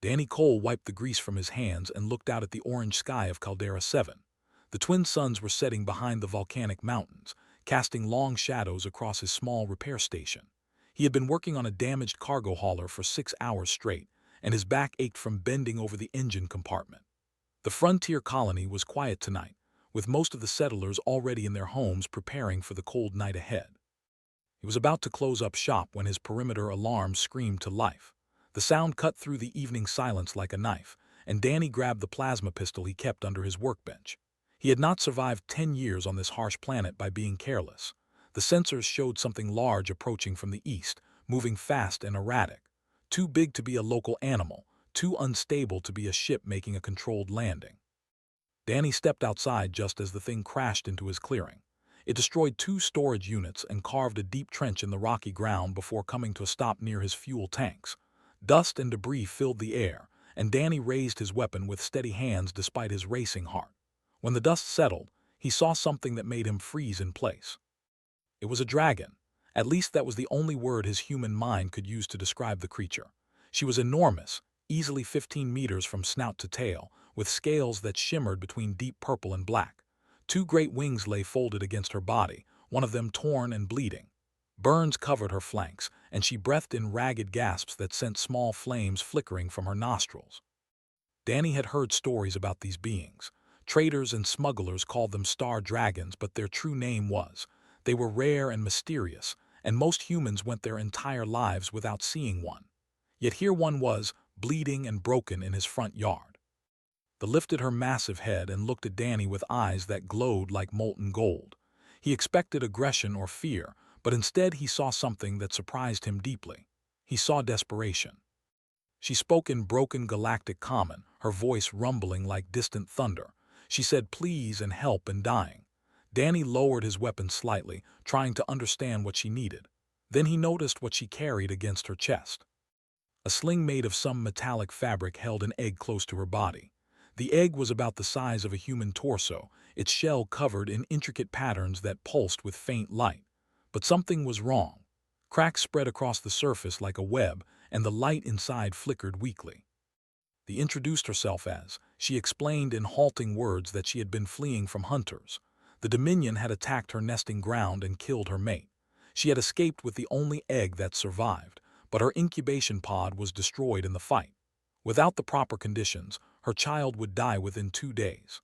Danny Cole wiped the grease from his hands and looked out at the orange sky of Caldera 7. The twin suns were setting behind the volcanic mountains, casting long shadows across his small repair station. He had been working on a damaged cargo hauler for 6 hours straight, and his back ached from bending over the engine compartment. The frontier colony was quiet tonight, with most of the settlers already in their homes preparing for the cold night ahead. He was about to close up shop when his perimeter alarm screamed to life. The sound cut through the evening silence like a knife, and Danny grabbed the plasma pistol he kept under his workbench. He had not survived 10 years on this harsh planet by being careless. The sensors showed something large approaching from the east, moving fast and erratic. Too big to be a local animal, too unstable to be a ship making a controlled landing. Danny stepped outside just as the thing crashed into his clearing. It destroyed 2 storage units and carved a deep trench in the rocky ground before coming to a stop near his fuel tanks. Dust and debris filled the air, and Danny raised his weapon with steady hands despite his racing heart. When the dust settled, he saw something that made him freeze in place. It was a dragon. At least that was the only word his human mind could use to describe the creature. She was enormous, easily 15 meters from snout to tail, with scales that shimmered between deep purple and black. 2 great wings lay folded against her body, one of them torn and bleeding. Burns covered her flanks, and she breathed in ragged gasps that sent small flames flickering from her nostrils. Danny had heard stories about these beings. Traders and smugglers called them star dragons, but their true name was. They were rare and mysterious, and most humans went their entire lives without seeing one. Yet here one was, bleeding and broken in his front yard. They lifted her massive head and looked at Danny with eyes that glowed like molten gold. He expected aggression or fear, but instead he saw something that surprised him deeply. He saw desperation. She spoke in broken galactic common, her voice rumbling like distant thunder. She said please and help and dying. Danny lowered his weapon slightly, trying to understand what she needed. Then he noticed what she carried against her chest. A sling made of some metallic fabric held an egg close to her body. The egg was about the size of a human torso, its shell covered in intricate patterns that pulsed with faint light. But something was wrong. Cracks spread across the surface like a web, and the light inside flickered weakly. She introduced herself as, she explained in halting words that she had been fleeing from hunters. The Dominion had attacked her nesting ground and killed her mate. She had escaped with the only egg that survived, but her incubation pod was destroyed in the fight. Without the proper conditions, her child would die within 2 days.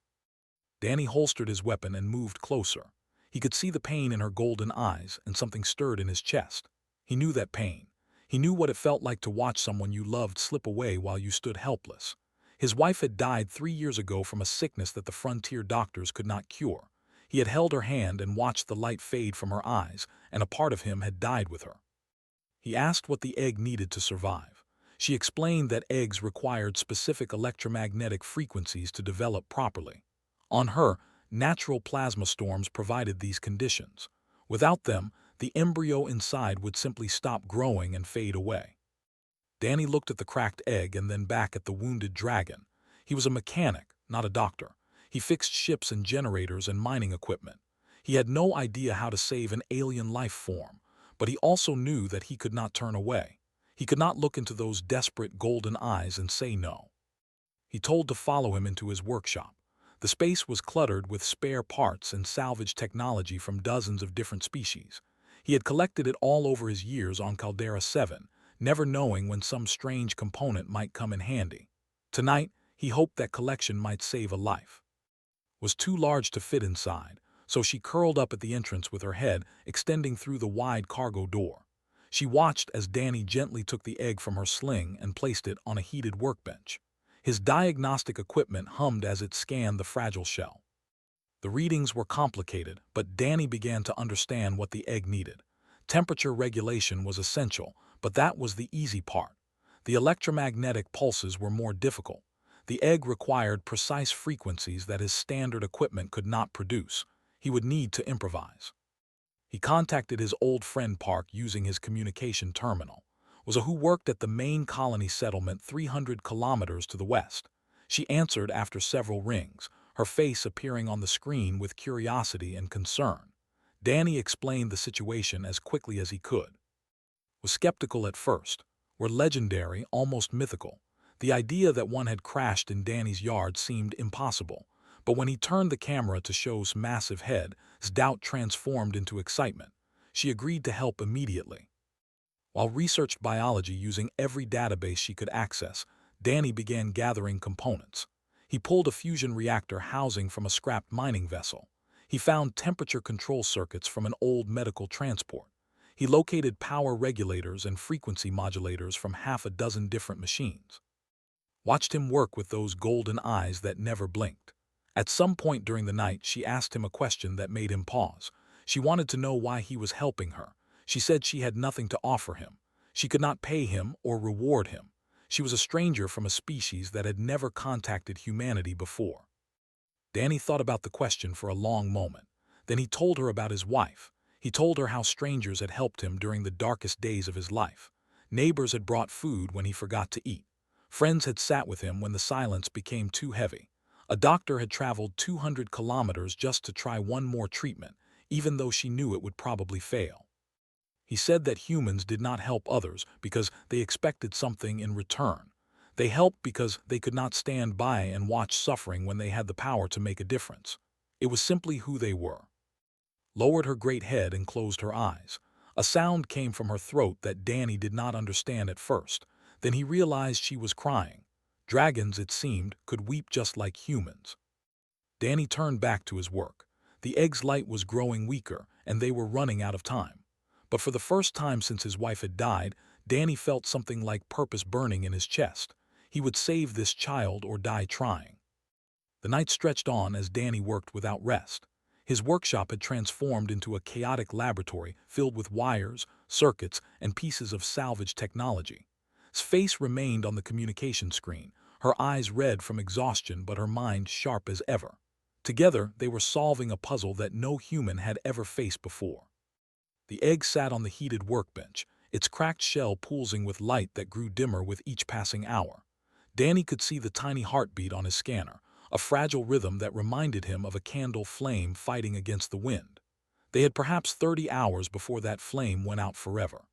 Danny holstered his weapon and moved closer. He could see the pain in her golden eyes, and something stirred in his chest. He knew that pain. He knew what it felt like to watch someone you loved slip away while you stood helpless. His wife had died 3 years ago from a sickness that the frontier doctors could not cure. He had held her hand and watched the light fade from her eyes, and a part of him had died with her. He asked what the egg needed to survive. She explained that eggs required specific electromagnetic frequencies to develop properly. On her, natural plasma storms provided these conditions. Without them, the embryo inside would simply stop growing and fade away. Danny looked at the cracked egg and then back at the wounded dragon. He was a mechanic, not a doctor. He fixed ships and generators and mining equipment. He had no idea how to save an alien life form, but he also knew that he could not turn away. He could not look into those desperate golden eyes and say no. He told to follow him into his workshop. The space was cluttered with spare parts and salvage technology from dozens of different species. He had collected it all over his years on Caldera 7, never knowing when some strange component might come in handy. Tonight, he hoped that collection might save a life. It was too large to fit inside, so she curled up at the entrance with her head extending through the wide cargo door. She watched as Danny gently took the egg from her sling and placed it on a heated workbench. His diagnostic equipment hummed as it scanned the fragile shell. The readings were complicated, but Danny began to understand what the egg needed. Temperature regulation was essential, but that was the easy part. The electromagnetic pulses were more difficult. The egg required precise frequencies that his standard equipment could not produce. He would need to improvise. He contacted his old friend Park using his communication terminal. Who worked at the main colony settlement 300 kilometers to the west. She answered after several rings, her face appearing on the screen with curiosity and concern. Danny explained the situation as quickly as he could. Was skeptical at first. Were legendary, almost mythical. The idea that one had crashed in Danny's yard seemed impossible, but when he turned the camera to show's massive head, his doubt transformed into excitement. She agreed to help immediately. While researched biology using every database she could access, Danny began gathering components. He pulled a fusion reactor housing from a scrapped mining vessel. He found temperature control circuits from an old medical transport. He located power regulators and frequency modulators from half a dozen different machines. Watched him work with those golden eyes that never blinked. At some point during the night, she asked him a question that made him pause. She wanted to know why he was helping her. She said she had nothing to offer him. She could not pay him or reward him. She was a stranger from a species that had never contacted humanity before. Danny thought about the question for a long moment. Then he told her about his wife. He told her how strangers had helped him during the darkest days of his life. Neighbors had brought food when he forgot to eat. Friends had sat with him when the silence became too heavy. A doctor had traveled 200 kilometers just to try one more treatment, even though she knew it would probably fail. He said that humans did not help others because they expected something in return. They helped because they could not stand by and watch suffering when they had the power to make a difference. It was simply who they were. Lowered her great head and closed her eyes. A sound came from her throat that Danny did not understand at first. Then he realized she was crying. Dragons, it seemed, could weep just like humans. Danny turned back to his work. The egg's light was growing weaker, and they were running out of time. But for the first time since his wife had died, Danny felt something like purpose burning in his chest. He would save this child or die trying. The night stretched on as Danny worked without rest. His workshop had transformed into a chaotic laboratory filled with wires, circuits, and pieces of salvaged technology. His face remained on the communication screen, her eyes red from exhaustion but her mind sharp as ever. Together, they were solving a puzzle that no human had ever faced before. The egg sat on the heated workbench, its cracked shell pulsing with light that grew dimmer with each passing hour. Danny could see the tiny heartbeat on his scanner, a fragile rhythm that reminded him of a candle flame fighting against the wind. They had perhaps 30 hours before that flame went out forever.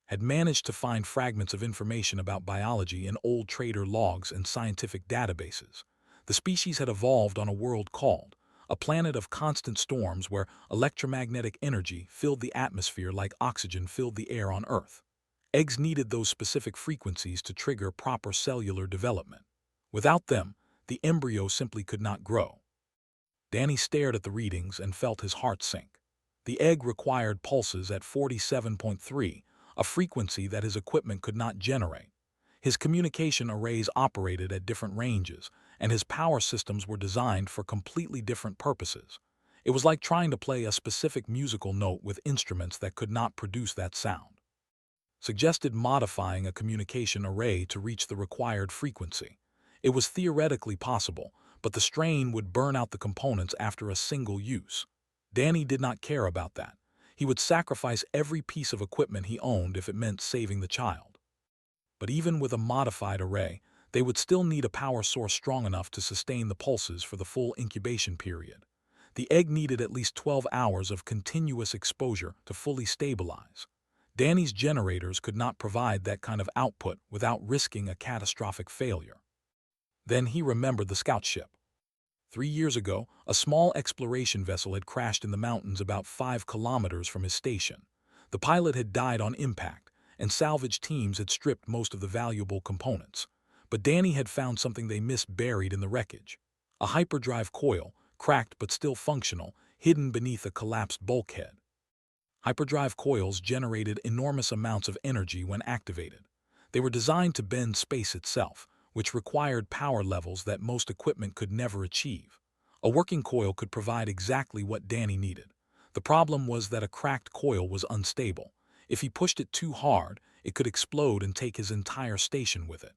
Had managed to find fragments of information about biology in old trader logs and scientific databases. The species had evolved on a world called a planet of constant storms where electromagnetic energy filled the atmosphere like oxygen filled the air on Earth. Eggs needed those specific frequencies to trigger proper cellular development. Without them, the embryo simply could not grow. Danny stared at the readings and felt his heart sink. The egg required pulses at 47.3, a frequency that his equipment could not generate. His communication arrays operated at different ranges, and his power systems were designed for completely different purposes. It was like trying to play a specific musical note with instruments that could not produce that sound. Suggested modifying a communication array to reach the required frequency. It was theoretically possible, but the strain would burn out the components after a single use. Danny did not care about that. He would sacrifice every piece of equipment he owned if it meant saving the child. But even with a modified array, they would still need a power source strong enough to sustain the pulses for the full incubation period. The egg needed at least 12 hours of continuous exposure to fully stabilize. Danny's generators could not provide that kind of output without risking a catastrophic failure. Then he remembered the scout ship. 3 years ago, a small exploration vessel had crashed in the mountains about 5 kilometers from his station. The pilot had died on impact, and salvage teams had stripped most of the valuable components. But Danny had found something they missed buried in the wreckage. A hyperdrive coil, cracked but still functional, hidden beneath a collapsed bulkhead. Hyperdrive coils generated enormous amounts of energy when activated. They were designed to bend space itself, which required power levels that most equipment could never achieve. A working coil could provide exactly what Danny needed. The problem was that a cracked coil was unstable. If he pushed it too hard, it could explode and take his entire station with it.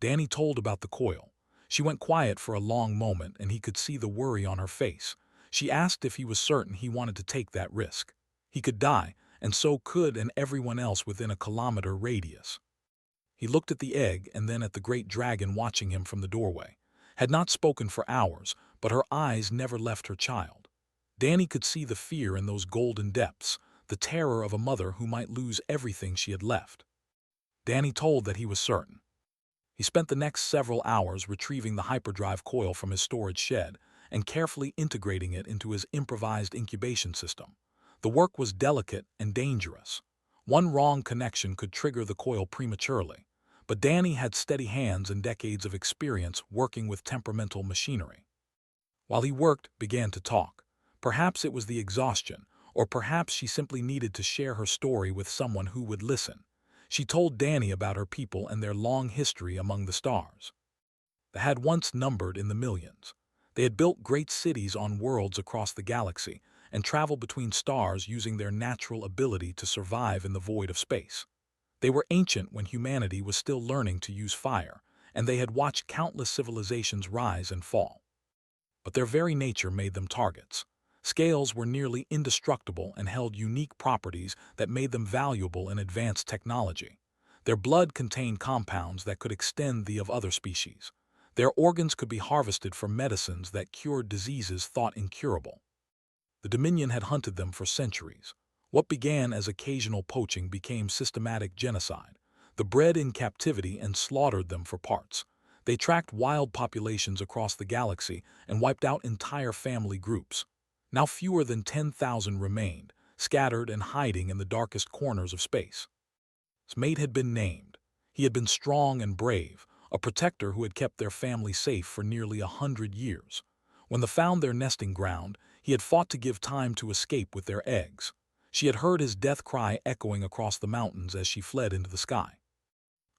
Danny told about the coil. She went quiet for a long moment, and he could see the worry on her face. She asked if he was certain he wanted to take that risk. He could die, and so could everyone else within a kilometer radius. He looked at the egg and then at the great dragon watching him from the doorway. Had not spoken for hours, but her eyes never left her child. Danny could see the fear in those golden depths, the terror of a mother who might lose everything she had left. Danny told that he was certain. He spent the next several hours retrieving the hyperdrive coil from his storage shed and carefully integrating it into his improvised incubation system. The work was delicate and dangerous. One wrong connection could trigger the coil prematurely, but Danny had steady hands and decades of experience working with temperamental machinery. While he worked, began to talk. Perhaps it was the exhaustion, or perhaps she simply needed to share her story with someone who would listen. She told Danny about her people and their long history among the stars. They had once numbered in the millions. They had built great cities on worlds across the galaxy and traveled between stars using their natural ability to survive in the void of space. They were ancient when humanity was still learning to use fire, and they had watched countless civilizations rise and fall. But their very nature made them targets. Scales were nearly indestructible and held unique properties that made them valuable in advanced technology. Their blood contained compounds that could extend the of other species. Their organs could be harvested for medicines that cured diseases thought incurable. The Dominion had hunted them for centuries. What began as occasional poaching became systematic genocide. They bred in captivity and slaughtered them for parts. They tracked wild populations across the galaxy and wiped out entire family groups. Now fewer than 10,000 remained, scattered and hiding in the darkest corners of space. His mate had been named. He had been strong and brave, a protector who had kept their family safe for nearly 100 years. When they found their nesting ground, he had fought to give time to escape with their eggs. She had heard his death cry echoing across the mountains as she fled into the sky.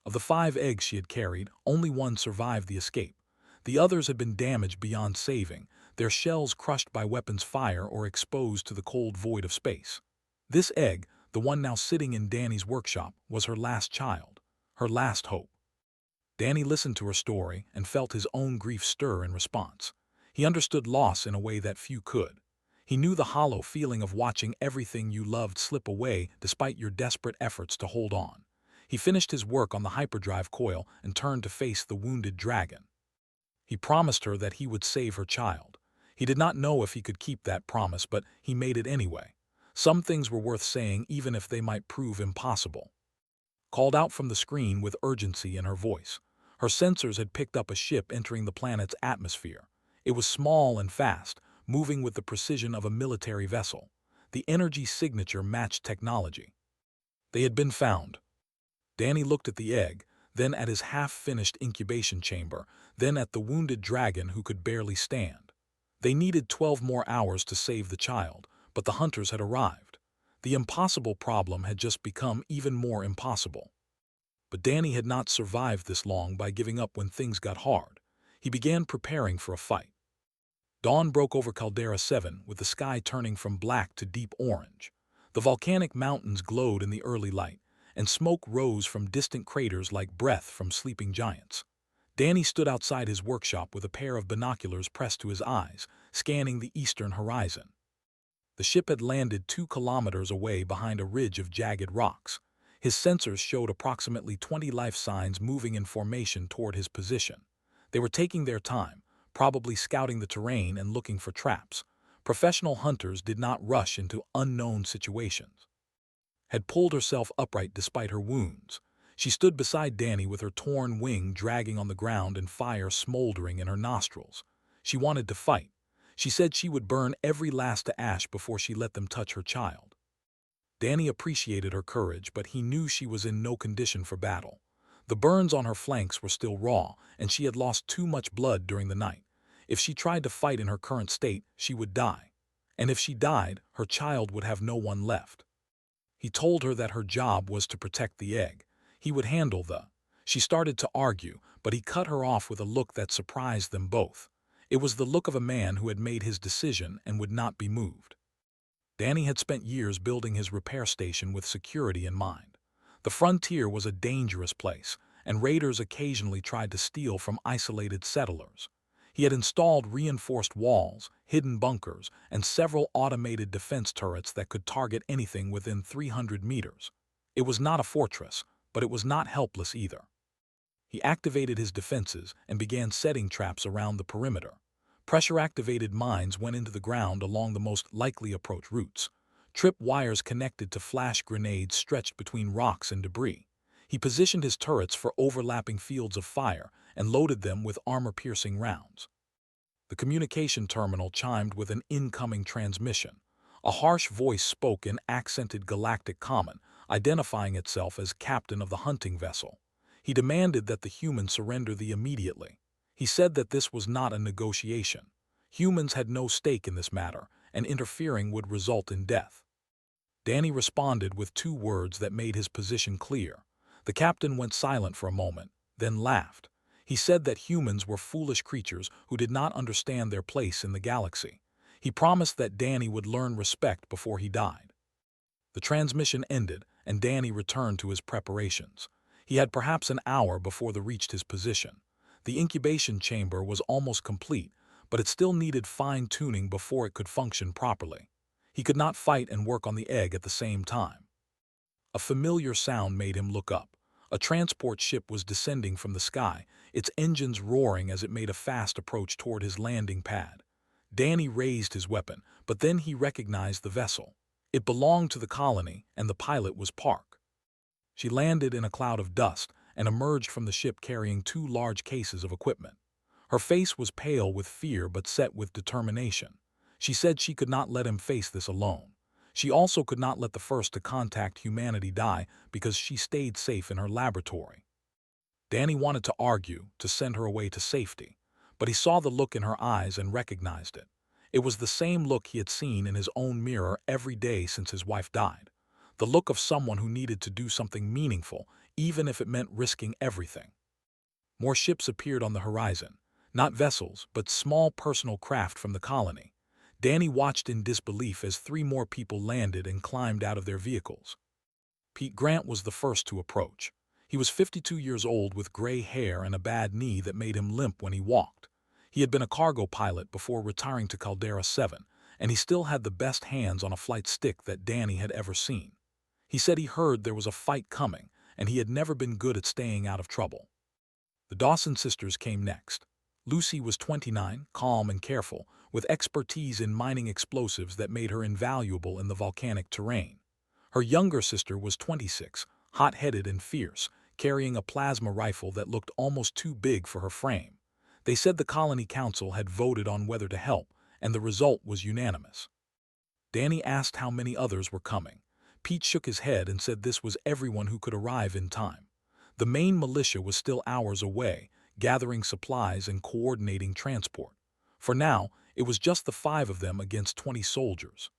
Of the 5 eggs she had carried, only one survived the escape. The others had been damaged beyond saving, their shells crushed by weapons fire or exposed to the cold void of space. This egg, the one now sitting in Danny's workshop, was her last child, her last hope. Danny listened to her story and felt his own grief stir in response. He understood loss in a way that few could. He knew the hollow feeling of watching everything you loved slip away despite your desperate efforts to hold on. He finished his work on the hyperdrive coil and turned to face the wounded dragon. He promised her that he would save her child. He did not know if he could keep that promise, but he made it anyway. Some things were worth saying even if they might prove impossible. Called out from the screen with urgency in her voice. Her sensors had picked up a ship entering the planet's atmosphere. It was small and fast, moving with the precision of a military vessel. The energy signature matched technology. They had been found. Danny looked at the egg, then at his half-finished incubation chamber, then at the wounded dragon who could barely stand. They needed 12 more hours to save the child, but the hunters had arrived. The impossible problem had just become even more impossible. But Danny had not survived this long by giving up when things got hard. He began preparing for a fight. Dawn broke over Caldera 7, with the sky turning from black to deep orange. The volcanic mountains glowed in the early light, and smoke rose from distant craters like breath from sleeping giants. Danny stood outside his workshop with a pair of binoculars pressed to his eyes, scanning the eastern horizon. The ship had landed 2 kilometers away behind a ridge of jagged rocks. His sensors showed approximately 20 life signs moving in formation toward his position. They were taking their time, probably scouting the terrain and looking for traps. Professional hunters did not rush into unknown situations. Had pulled herself upright despite her wounds. She stood beside Danny with her torn wing dragging on the ground and fire smoldering in her nostrils. She wanted to fight. She said she would burn every last to ash before she let them touch her child. Danny appreciated her courage, but he knew she was in no condition for battle. The burns on her flanks were still raw, and she had lost too much blood during the night. If she tried to fight in her current state, she would die. And if she died, her child would have no one left. He told her that her job was to protect the egg. He would handle the... She started to argue, but he cut her off with a look that surprised them both. It was the look of a man who had made his decision and would not be moved. Danny had spent years building his repair station with security in mind. The frontier was a dangerous place, and raiders occasionally tried to steal from isolated settlers. He had installed reinforced walls, hidden bunkers, and several automated defense turrets that could target anything within 300 meters. It was not a fortress, but it was not helpless either. He activated his defenses and began setting traps around the perimeter. Pressure-activated mines went into the ground along the most likely approach routes. Trip wires connected to flash grenades stretched between rocks and debris. He positioned his turrets for overlapping fields of fire and loaded them with armor-piercing rounds. The communication terminal chimed with an incoming transmission. A harsh voice spoke in accented galactic common, identifying itself as captain of the hunting vessel. He demanded that the humans surrender immediately. He said that this was not a negotiation. Humans had no stake in this matter, and interfering would result in death. Danny responded with 2 words that made his position clear. The captain went silent for a moment, then laughed. He said that humans were foolish creatures who did not understand their place in the galaxy. He promised that Danny would learn respect before he died. The transmission ended, and Danny returned to his preparations. He had perhaps an hour before they reached his position. The incubation chamber was almost complete, but it still needed fine-tuning before it could function properly. He could not fight and work on the egg at the same time. A familiar sound made him look up. A transport ship was descending from the sky, its engines roaring as it made a fast approach toward his landing pad. Danny raised his weapon, but then he recognized the vessel. It belonged to the colony, and the pilot was Park. She landed in a cloud of dust and emerged from the ship carrying 2 large cases of equipment. Her face was pale with fear but set with determination. She said she could not let him face this alone. She also could not let the first to contact humanity die because she stayed safe in her laboratory. Danny wanted to argue, to send her away to safety, but he saw the look in her eyes and recognized it. It was the same look he had seen in his own mirror every day since his wife died. The look of someone who needed to do something meaningful, even if it meant risking everything. More ships appeared on the horizon, not vessels, but small personal craft from the colony. Danny watched in disbelief as 3 more people landed and climbed out of their vehicles. Pete Grant was the first to approach. He was 52 years old with gray hair and a bad knee that made him limp when he walked. He had been a cargo pilot before retiring to Caldera 7, and he still had the best hands on a flight stick that Danny had ever seen. He said he heard there was a fight coming, and he had never been good at staying out of trouble. The Dawson sisters came next. Lucy was 29, calm and careful, with expertise in mining explosives that made her invaluable in the volcanic terrain. Her younger sister was 26, hot-headed and fierce, carrying a plasma rifle that looked almost too big for her frame. They said the Colony Council had voted on whether to help, and the result was unanimous. Danny asked how many others were coming. Pete shook his head and said this was everyone who could arrive in time. The main militia was still hours away, gathering supplies and coordinating transport. For now, it was just the 5 of them against 20 soldiers.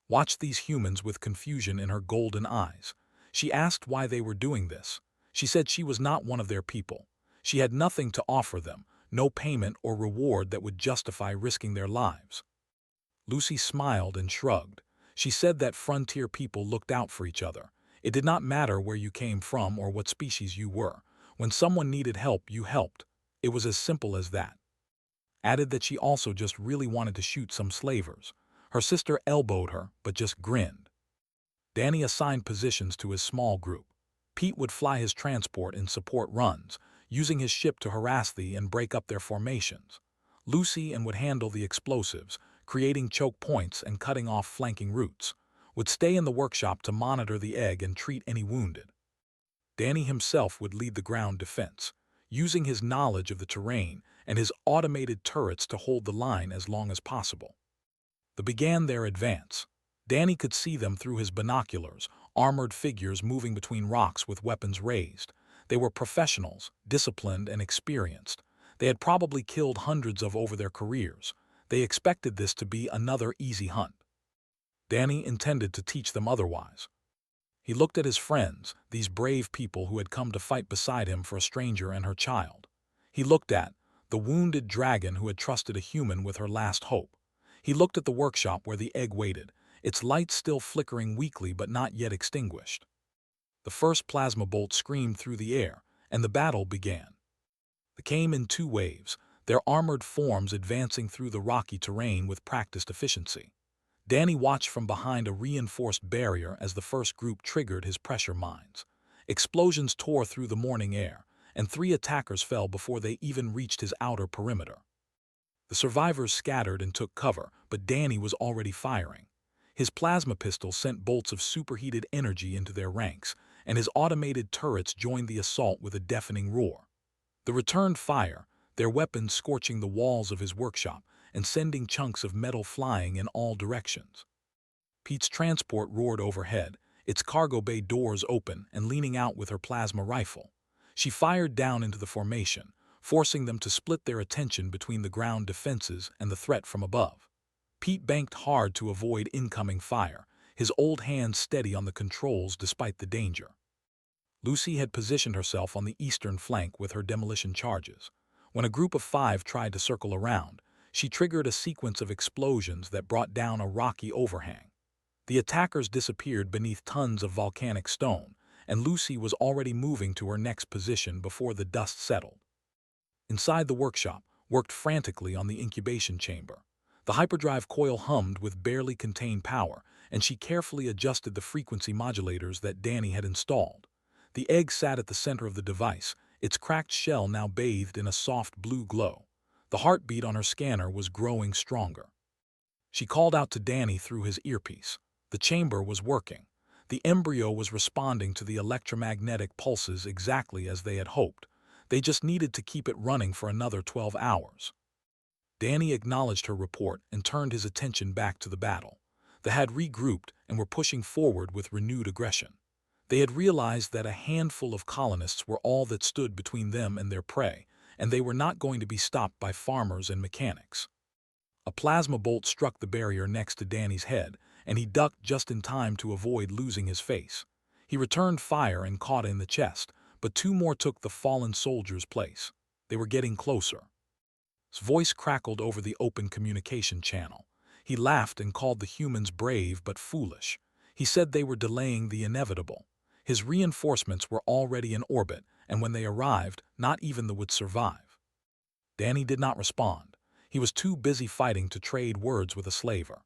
Watched these humans with confusion in her golden eyes. She asked why they were doing this. She said she was not one of their people. She had nothing to offer them, no payment or reward that would justify risking their lives. Lucy smiled and shrugged. She said that frontier people looked out for each other. It did not matter where you came from or what species you were. When someone needed help, you helped. It was as simple as that. Added that she also just really wanted to shoot some slavers. Her sister elbowed her, but just grinned. Danny assigned positions to his small group. Pete would fly his transport in support runs, using his ship to harass the and break up their formations. Lucy would handle the explosives, creating choke points and cutting off flanking routes, would stay in the workshop to monitor the egg and treat any wounded. Danny himself would lead the ground defense, using his knowledge of the terrain and his automated turrets to hold the line as long as possible. They began their advance. Danny could see them through his binoculars, armored figures moving between rocks with weapons raised. They were professionals, disciplined and experienced. They had probably killed hundreds over their careers. They expected this to be another easy hunt. Danny intended to teach them otherwise. He looked at his friends, these brave people who had come to fight beside him for a stranger and her child. He looked at the wounded dragon who had trusted a human with her last hope. He looked at the workshop where the egg waited, its lights still flickering weakly but not yet extinguished. The first plasma bolt screamed through the air, and the battle began. They came in 2 waves, their armored forms advancing through the rocky terrain with practiced efficiency. Danny watched from behind a reinforced barrier as the first group triggered his pressure mines. Explosions tore through the morning air, and 3 attackers fell before they even reached his outer perimeter. The survivors scattered and took cover, but Danny was already firing. His plasma pistol sent bolts of superheated energy into their ranks, and his automated turrets joined the assault with a deafening roar. The returned fire, their weapons scorching the walls of his workshop and sending chunks of metal flying in all directions. Pete's transport roared overhead, its cargo bay doors open and leaning out with her plasma rifle. She fired down into the formation, forcing them to split their attention between the ground defenses and the threat from above. Pete banked hard to avoid incoming fire, his old hands steady on the controls despite the danger. Lucy had positioned herself on the eastern flank with her demolition charges. When a group of 5 tried to circle around, she triggered a sequence of explosions that brought down a rocky overhang. The attackers disappeared beneath tons of volcanic stone, and Lucy was already moving to her next position before the dust settled. Inside the workshop, worked frantically on the incubation chamber. The hyperdrive coil hummed with barely contained power, and she carefully adjusted the frequency modulators that Danny had installed. The egg sat at the center of the device, its cracked shell now bathed in a soft blue glow. The heartbeat on her scanner was growing stronger. She called out to Danny through his earpiece. The chamber was working. The embryo was responding to the electromagnetic pulses exactly as they had hoped. They just needed to keep it running for another 12 hours. Danny acknowledged her report and turned his attention back to the battle. They had regrouped and were pushing forward with renewed aggression. They had realized that a handful of colonists were all that stood between them and their prey, and they were not going to be stopped by farmers and mechanics. A plasma bolt struck the barrier next to Danny's head, and he ducked just in time to avoid losing his face. He returned fire and caught in the chest, but 2 more took the fallen soldier's place. They were getting closer. His voice crackled over the open communication channel. He laughed and called the humans brave but foolish. He said they were delaying the inevitable. His reinforcements were already in orbit, and when they arrived, not even they would survive. Danny did not respond. He was too busy fighting to trade words with a slaver.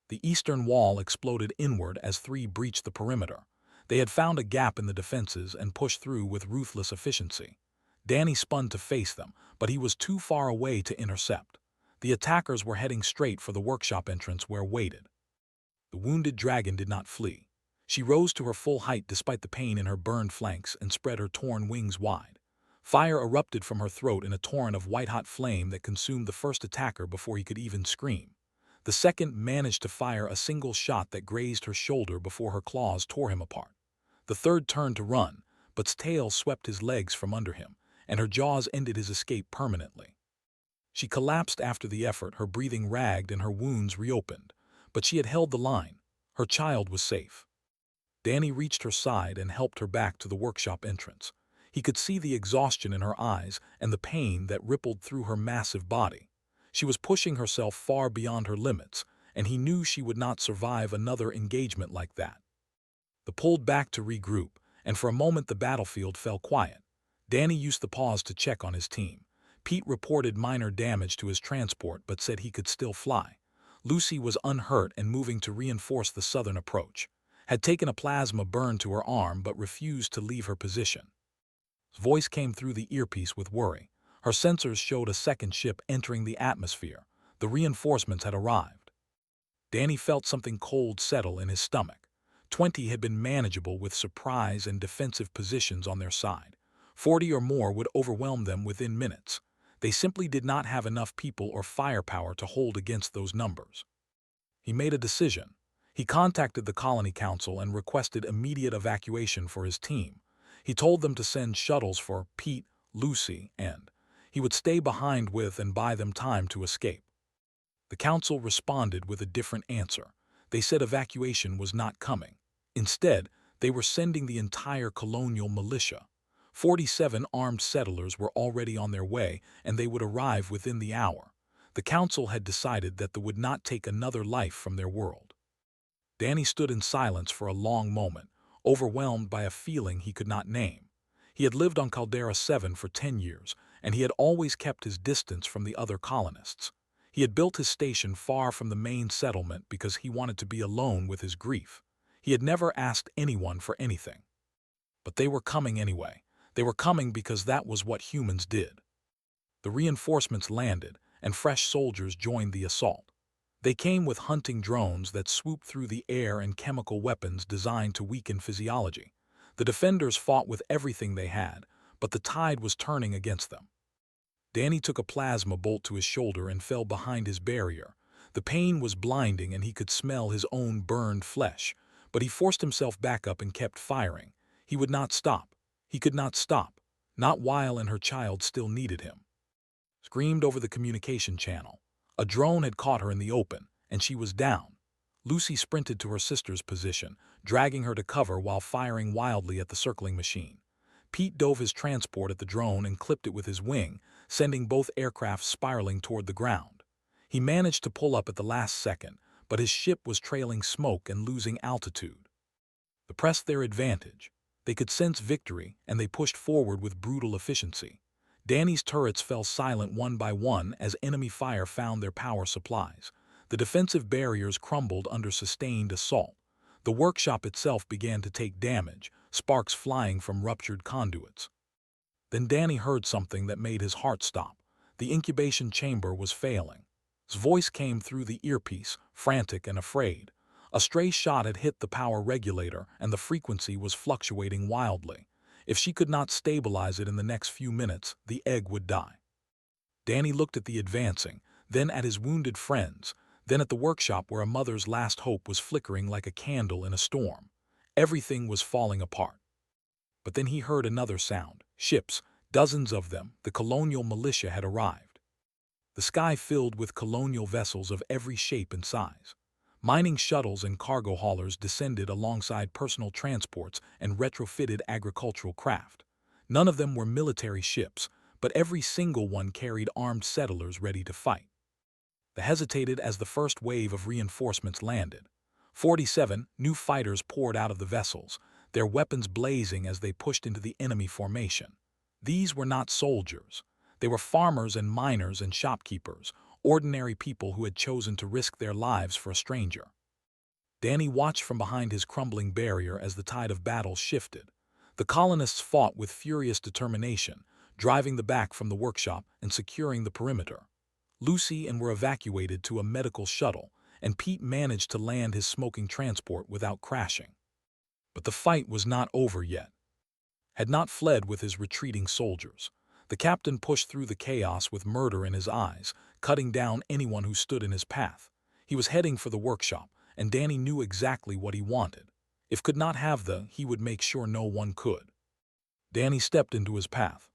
The eastern wall exploded inward as 3 breached the perimeter. They had found a gap in the defenses and pushed through with ruthless efficiency. Danny spun to face them, but he was too far away to intercept. The attackers were heading straight for the workshop entrance where waited. The wounded dragon did not flee. She rose to her full height despite the pain in her burned flanks and spread her torn wings wide. Fire erupted from her throat in a torrent of white-hot flame that consumed the first attacker before he could even scream. The second managed to fire a single shot that grazed her shoulder before her claws tore him apart. The third turned to run, but his tail swept his legs from under him, and her jaws ended his escape permanently. She collapsed after the effort, her breathing ragged and her wounds reopened, but she had held the line. Her child was safe. Danny reached her side and helped her back to the workshop entrance. He could see the exhaustion in her eyes and the pain that rippled through her massive body. She was pushing herself far beyond her limits, and he knew she would not survive another engagement like that. They pulled back to regroup, and for a moment the battlefield fell quiet. Danny used the pause to check on his team. Pete reported minor damage to his transport but said he could still fly. Lucy was unhurt and moving to reinforce the southern approach. Had taken a plasma burn to her arm but refused to leave her position. His voice came through the earpiece with worry. Her sensors showed a second ship entering the atmosphere. The reinforcements had arrived. Danny felt something cold settle in his stomach. 20 had been manageable with surprise and defensive positions on their side. 40 or more would overwhelm them within minutes. They simply did not have enough people or firepower to hold against those numbers. He made a decision. He contacted the Colony Council and requested immediate evacuation for his team. He told them to send shuttles for Pete, Lucy, and he would stay behind with and buy them time to escape. The council responded with a different answer. They said evacuation was not coming. Instead, they were sending the entire colonial militia. 47 armed settlers were already on their way, and they would arrive within the hour. The council had decided that they would not take another life from their world. Danny stood in silence for a long moment, overwhelmed by a feeling he could not name. He had lived on Caldera 7 for 10 years, and he had always kept his distance from the other colonists. He had built his station far from the main settlement because he wanted to be alone with his grief. He had never asked anyone for anything. But they were coming anyway. They were coming because that was what humans did. The reinforcements landed, and fresh soldiers joined the assault. They came with hunting drones that swooped through the air and chemical weapons designed to weaken physiology. The defenders fought with everything they had, but the tide was turning against them. Danny took a plasma bolt to his shoulder and fell behind his barrier. The pain was blinding and he could smell his own burned flesh, but he forced himself back up and kept firing. He would not stop. He could not stop, not while and her child still needed him. Screamed over the communication channel. A drone had caught her in the open, and she was down. Lucy sprinted to her sister's position, dragging her to cover while firing wildly at the circling machine. Pete dove his transport at the drone and clipped it with his wing, sending both aircraft spiraling toward the ground. He managed to pull up at the last second, but his ship was trailing smoke and losing altitude. They pressed their advantage. They could sense victory, and they pushed forward with brutal efficiency. Danny's turrets fell silent one by one as enemy fire found their power supplies. The defensive barriers crumbled under sustained assault. The workshop itself began to take damage, sparks flying from ruptured conduits. Then Danny heard something that made his heart stop. The incubation chamber was failing. His voice came through the earpiece, frantic and afraid. A stray shot had hit the power regulator, and the frequency was fluctuating wildly. If she could not stabilize it in the next few minutes, the egg would die. Danny looked at the advancing, then at his wounded friends, then at the workshop where a mother's last hope was flickering like a candle in a storm. Everything was falling apart. But then he heard another sound. Ships, dozens of them, the colonial militia had arrived. The sky filled with colonial vessels of every shape and size. Mining shuttles and cargo haulers descended alongside personal transports and retrofitted agricultural craft. None of them were military ships, but every single one carried armed settlers ready to fight. They hesitated as the first wave of reinforcements landed. 47 new fighters poured out of the vessels, their weapons blazing as they pushed into the enemy formation. These were not soldiers. They were farmers and miners and shopkeepers, ordinary people who had chosen to risk their lives for a stranger. Danny watched from behind his crumbling barrier as the tide of battle shifted. The colonists fought with furious determination, driving the back from the workshop and securing the perimeter. Lucy and were evacuated to a medical shuttle, and Pete managed to land his smoking transport without crashing. But the fight was not over yet. Had not fled with his retreating soldiers. The captain pushed through the chaos with murder in his eyes, cutting down anyone who stood in his path. He was heading for the workshop, and Danny knew exactly what he wanted. If could not have he would make sure no one could. Danny stepped into his path.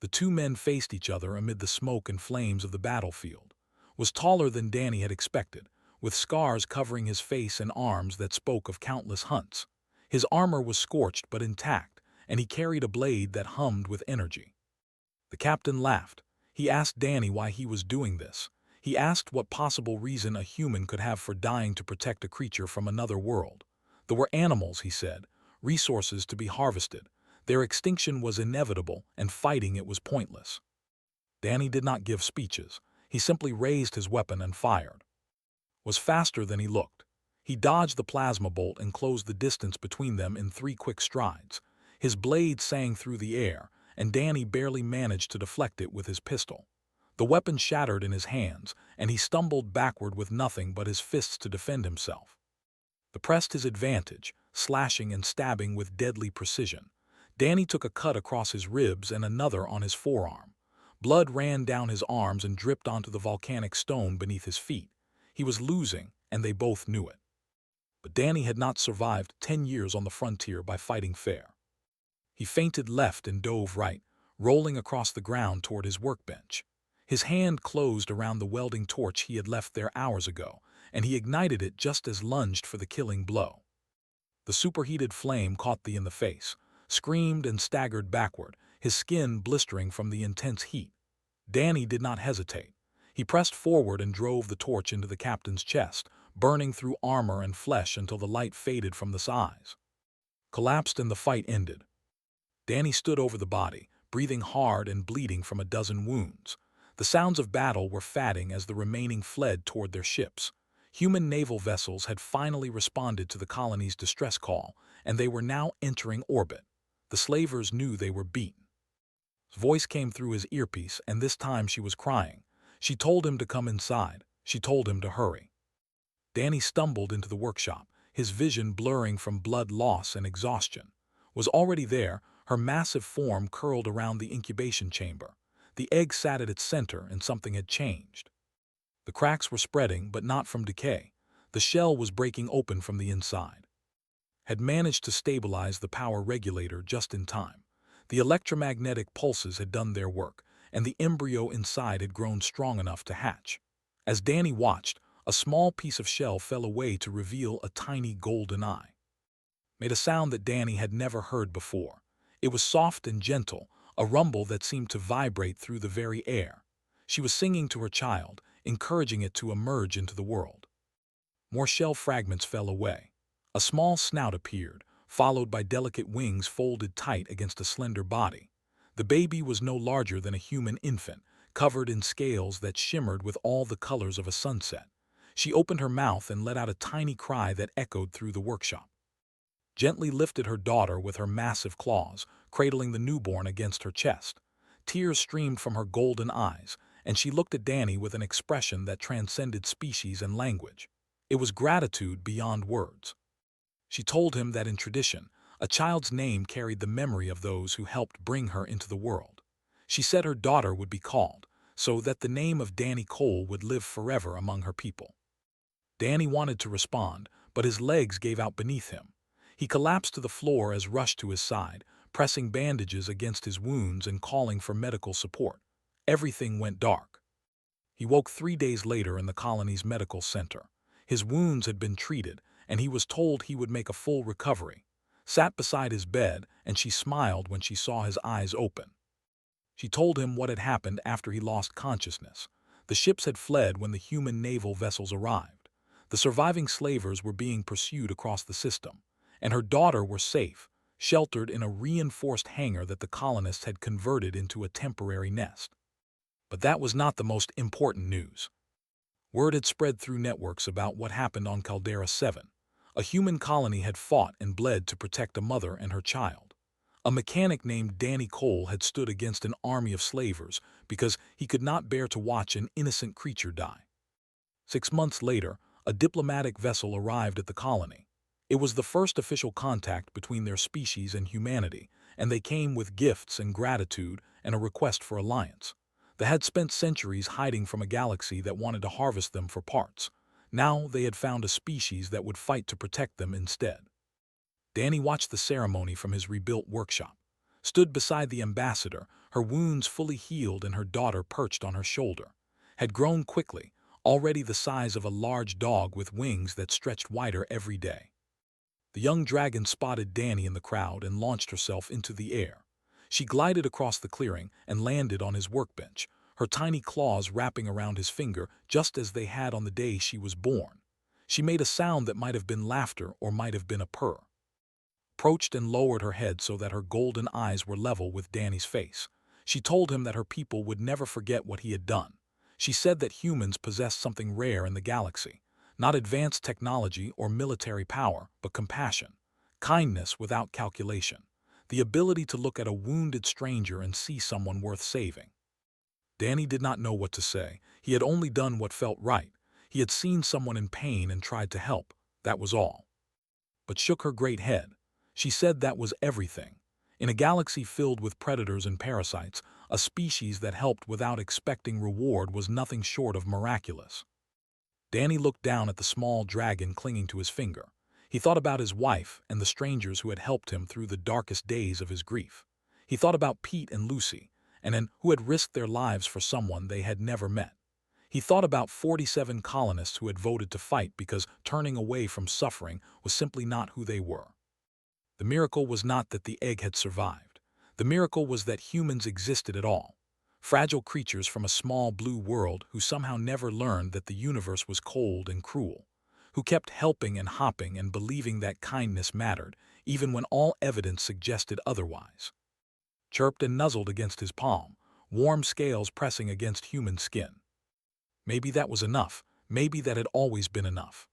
The two men faced each other amid the smoke and flames of the battlefield. Was taller than Danny had expected, with scars covering his face and arms that spoke of countless hunts. His armor was scorched but intact, and he carried a blade that hummed with energy. The captain laughed. He asked Danny why he was doing this. He asked what possible reason a human could have for dying to protect a creature from another world. There were animals, he said, resources to be harvested. Their extinction was inevitable, and fighting it was pointless. Danny did not give speeches. He simply raised his weapon and fired. Was faster than he looked. He dodged the plasma bolt and closed the distance between them in 3 quick strides. His blade sang through the air, and Danny barely managed to deflect it with his pistol. The weapon shattered in his hands, and he stumbled backward with nothing but his fists to defend himself. He pressed his advantage, slashing and stabbing with deadly precision. Danny took a cut across his ribs and another on his forearm. Blood ran down his arms and dripped onto the volcanic stone beneath his feet. He was losing, and they both knew it. But Danny had not survived 10 years on the frontier by fighting fair. He feinted left and dove right, rolling across the ground toward his workbench. His hand closed around the welding torch he had left there hours ago, and he ignited it just as lunged for the killing blow. The superheated flame caught thee in the face, screamed and staggered backward, his skin blistering from the intense heat. Danny did not hesitate. He pressed forward and drove the torch into the captain's chest, burning through armor and flesh until the light faded from the eyes. Collapsed and the fight ended. Danny stood over the body, breathing hard and bleeding from a dozen wounds. The sounds of battle were fading as the remaining fled toward their ships. Human naval vessels had finally responded to the colony's distress call, and they were now entering orbit. The slavers knew they were beaten. His voice came through his earpiece, and this time she was crying. She told him to come inside. She told him to hurry. Danny stumbled into the workshop, his vision blurring from blood loss and exhaustion. was already there, her massive form curled around the incubation chamber. The egg sat at its center, and something had changed. The cracks were spreading, but not from decay. The shell was breaking open from the inside. Had managed to stabilize the power regulator just in time. The electromagnetic pulses had done their work, and the embryo inside had grown strong enough to hatch. As Danny watched, a small piece of shell fell away to reveal a tiny golden eye. Made a sound that Danny had never heard before. It was soft and gentle, a rumble that seemed to vibrate through the very air. She was singing to her child, encouraging it to emerge into the world. More shell fragments fell away. A small snout appeared, followed by delicate wings folded tight against a slender body. The baby was no larger than a human infant, covered in scales that shimmered with all the colors of a sunset. She opened her mouth and let out a tiny cry that echoed through the workshop. Gently lifted her daughter with her massive claws, cradling the newborn against her chest. Tears streamed from her golden eyes, and she looked at Danny with an expression that transcended species and language. It was gratitude beyond words. She told him that in tradition, a child's name carried the memory of those who helped bring her into the world. She said her daughter would be called, so that the name of Danny Cole would live forever among her people. Danny wanted to respond, but his legs gave out beneath him. He collapsed to the floor as rushed to his side, pressing bandages against his wounds and calling for medical support. Everything went dark. He woke 3 days later in the colony's medical center. His wounds had been treated, and he was told he would make a full recovery. Sat beside his bed, and she smiled when she saw his eyes open. She told him what had happened after he lost consciousness. The ships had fled when the human naval vessels arrived. The surviving slavers were being pursued across the system, and her daughter were safe, sheltered in a reinforced hangar that the colonists had converted into a temporary nest. But that was not the most important news. Word had spread through networks about what happened on Caldera 7. A human colony had fought and bled to protect a mother and her child. A mechanic named Danny Cole had stood against an army of slavers because he could not bear to watch an innocent creature die. 6 months later, a diplomatic vessel arrived at the colony. It was the first official contact between their species and humanity, and they came with gifts and gratitude and a request for alliance. They had spent centuries hiding from a galaxy that wanted to harvest them for parts. Now they had found a species that would fight to protect them instead. Danny watched the ceremony from his rebuilt workshop. Stood beside the ambassador, her wounds fully healed and her daughter perched on her shoulder. Had grown quickly, already the size of a large dog with wings that stretched wider every day. The young dragon spotted Danny in the crowd and launched herself into the air. She glided across the clearing and landed on his workbench, her tiny claws wrapping around his finger just as they had on the day she was born. She made a sound that might have been laughter or might have been a purr. Approached and lowered her head so that her golden eyes were level with Danny's face. She told him that her people would never forget what he had done. She said that humans possessed something rare in the galaxy. Not advanced technology or military power, but compassion. Kindness without calculation. The ability to look at a wounded stranger and see someone worth saving. Danny did not know what to say. He had only done what felt right. He had seen someone in pain and tried to help. That was all. But shook her great head. She said that was everything. In a galaxy filled with predators and parasites, a species that helped without expecting reward was nothing short of miraculous. Danny looked down at the small dragon clinging to his finger. He thought about his wife and the strangers who had helped him through the darkest days of his grief. He thought about Pete and Lucy, and who had risked their lives for someone they had never met. He thought about 47 colonists who had voted to fight because turning away from suffering was simply not who they were. The miracle was not that the egg had survived. The miracle was that humans existed at all. Fragile creatures from a small blue world who somehow never learned that the universe was cold and cruel, who kept helping and hopping and believing that kindness mattered, even when all evidence suggested otherwise. Chirped and nuzzled against his palm, warm scales pressing against human skin. Maybe that was enough. Maybe that had always been enough.